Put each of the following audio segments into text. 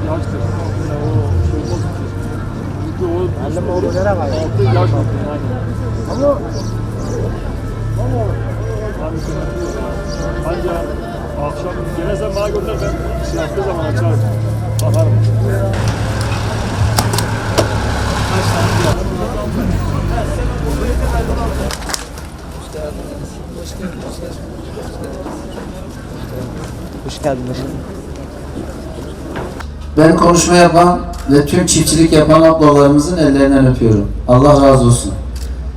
Yaştır. Yani o şey olmaz ki. Çünkü o Annem oğullara var. altı yaş oldu yani. Ama Anca akşam gelirsen bana gönder, ben şey yaptığı zaman açarım. Bakarım. hoş geldiniz. Ben konuşma yapan ve tüm çiftçilik yapan ablalarımızın ellerinden öpüyorum. Allah razı olsun.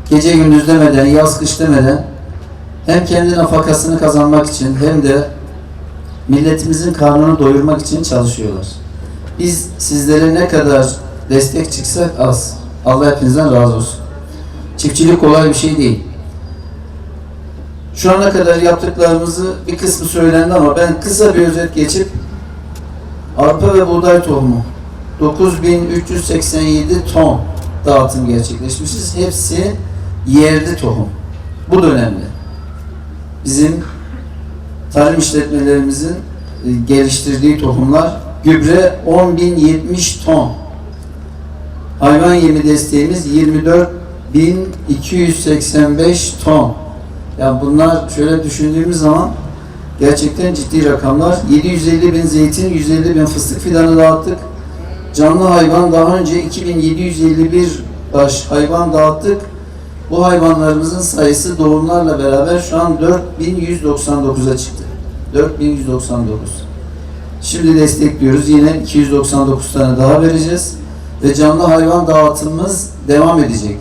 Gece gündüz demeden, yaz kış demeden hem kendi nafakasını kazanmak için hem de milletimizin karnını doyurmak için çalışıyorlar. Biz sizlere ne kadar destek çıksak az. Allah hepinizden razı olsun. Çiftçilik kolay bir şey değil. Şu ana kadar yaptıklarımızı bir kısmı söylendi ama ben kısa bir özet geçip arpa ve buğday tohumu 9387 ton dağıtım gerçekleşmişiz. Hepsi yerli tohum. Bu da önemli. Bizim tarım işletmelerimizin geliştirdiği tohumlar, gübre 10.070 ton. Hayvan yemi desteğimiz 24.285 ton. Yani bunlar şöyle düşündüğümüz zaman gerçekten ciddi rakamlar. 750.000 zeytin, 150.000 fıstık fidanı dağıttık. Canlı hayvan daha önce 2751 baş hayvan dağıttık. Bu hayvanlarımızın sayısı doğumlarla beraber şu an 4199'a çıktı. 4199. Şimdi destekliyoruz. Yine 299 tane daha vereceğiz. Ve canlı hayvan dağıtımımız devam edecek.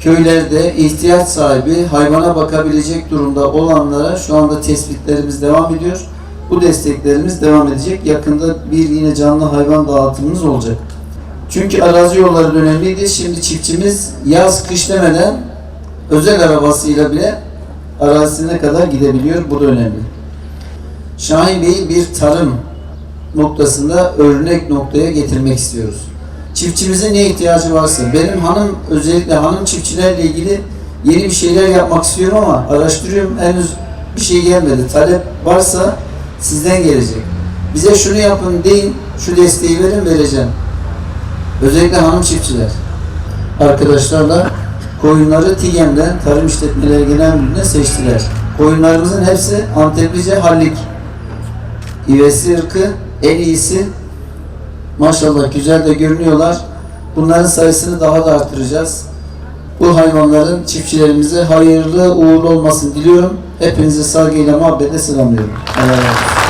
Köylerde ihtiyaç sahibi, hayvana bakabilecek durumda olanlara şu anda tespitlerimiz devam ediyor. Bu desteklerimiz devam edecek. Yakında bir yine canlı hayvan dağıtımımız olacak. Çünkü arazi yolları önemliydi. Şimdi çiftçimiz yaz kış demeden özel arabasıyla bile arazisine kadar gidebiliyor. Bu da önemli. Şahin Bey'i bir tarım noktasında örnek noktaya getirmek istiyoruz. Çiftçimizin ne ihtiyacı varsa, benim hanım, özellikle hanım çiftçilerle ilgili yeni bir şeyler yapmak istiyorum ama araştırıyorum, henüz bir şey gelmedi. Talep varsa sizden gelecek. Bize şunu yapın deyin, şu desteği verin, vereceğim. Özellikle hanım çiftçiler arkadaşlarla koyunları TİGEM'den Tarım İşletmeleri Genel Müdürlüğü'ne seçtiler. Koyunlarımızın hepsi Anteplice Hallik. İvesi ırkı en iyisi. Maşallah güzel de görünüyorlar. Bunların sayısını daha da artıracağız. Bu hayvanların çiftçilerimize hayırlı uğurlu olmasını diliyorum. Hepinizi saygıyla, muhabbetle selamlıyorum. Allah razı olsun.